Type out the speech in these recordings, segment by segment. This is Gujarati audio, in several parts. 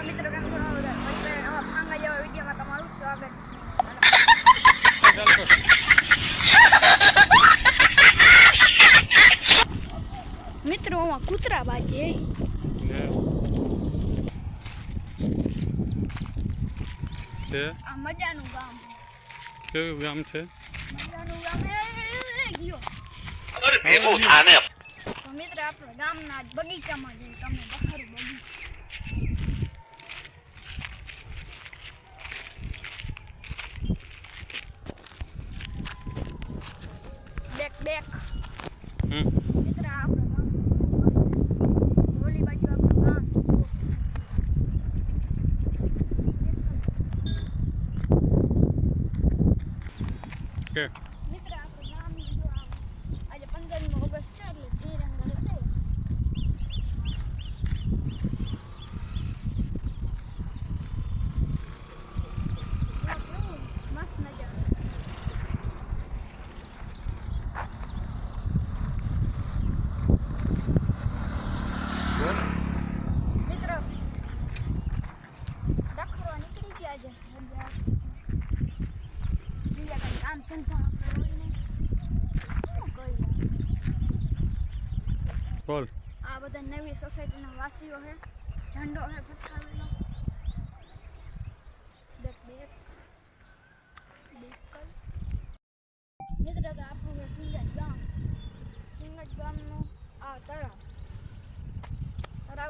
મિત્રો કેમ છો બધા ભાંગા જેવા વિડીયોમાં તમારું સ્વાગત છે મિત્રો હું કૂતરા બાજે આ મજાનું ગામ કેવું ગામ છે મજાનું ગામ ગયો અરે ભેગો થાને તો મિત્ર આપણે ગામના બગીચામાં જઈએ તમને બખારું બગીચો બેક મિત્ર આપણે ગામ ઓલી બાજુ આપણું ગામ કે મિત્ર આપણું ગામ જો આજે 15મી ઓગસ્ટ છે એટલે તિરંગા લગાવ્યો મસ્ત નજારો મિત્ર દખરવા નીકળી ગયા છે બીજા કઈ કામ ધંધા આપણે હોય નહીં શું કરીએ બોલ આ બધા નવી સોસાયટીના વાસીઓ છે ઝંડો છે ફટકાવેલો મિત્ર તો આપણું છે સિંગજ ગામનું આ તળાવ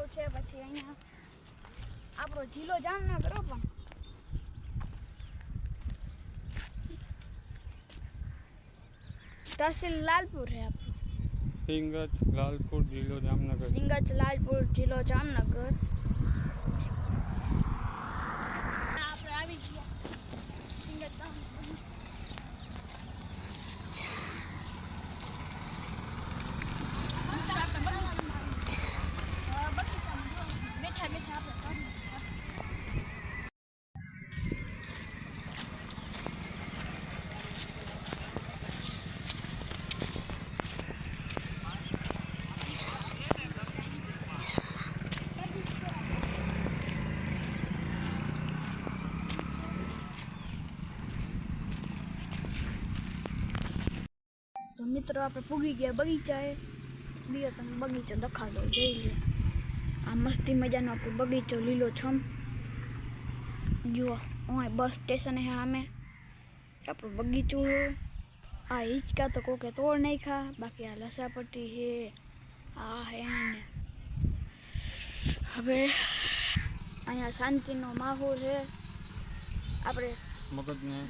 છે પછી અહીંયા આપણો જિલ્લો જામનગર પણ તહસીલ લાલપુર છે આપણું સિંગજ લાલપુર જિલ્લો જામનગર સિંગજ લાલપુર જિલ્લો જામનગર આપણે આવી ગયા સિંગજ ગામ બેઠા બેઠા આપણે તો મિત્રો આપણે પૂગી ગયા બગીચાએ દિયો તમે બગીચો દેખાડો જોઈ લે આ મસ્તી મજાનો આપણો બગીચો લીલો છમ જુઓ હું બસ સ્ટેશન હે સામે આપણું બગીચું છે આ હિંચકા તો કોકે તોડ નહીં ખા બાકી આ લસાપટ્ટી છે આ હે ને હવે અહીંયા શાંતિનો માહોલ છે આપણે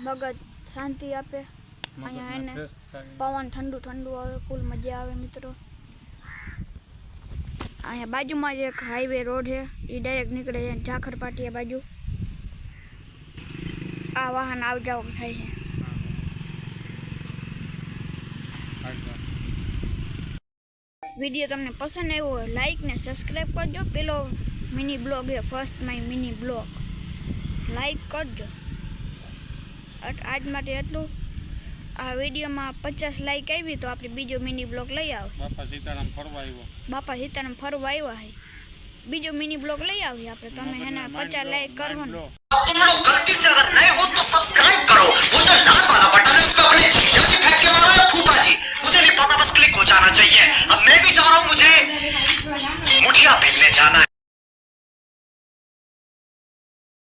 મગજ શાંતિ આપે અહીંયા એને પવન ઠંડુ ઠંડુ આવે ફૂલ મજા આવે મિત્રો અહીંયા બાજુમાં જ એક હાઈવે રોડ છે એ ડાયરેક્ટ નીકળે છે ઝાખર પાટિયા બાજુ આ વાહન આવ જાવ થાય છે વિડીયો તમને પસંદ આવ્યો હોય લાઈક ને સબસ્ક્રાઈબ કરજો પેલો મિની બ્લોગ છે first my mini blog like કરજો આજ માટે એટલું આ વિડીયોમાં 50 લાઈક આવી તો આપણે બીજો મિની બ્લોગ લઈ આવ બાપા સીતારામ ફરવા આવ્યા છે બીજો મિની બ્લોગ લઈ આવી આપણે તમે એના 50 લાઈક કરવાનું तुम लोग गलती से अगर नए हो तो सब्सक्राइब करो वो जो लाल वाला बटन है उस पे अपने जीजा जी फेंक के मारो या फूफा जी मुझे नहीं पता बस क्लिक हो जाना चाहिए अब मैं भी जा रहा हूँ मुझे मुठिया बेलने जाना है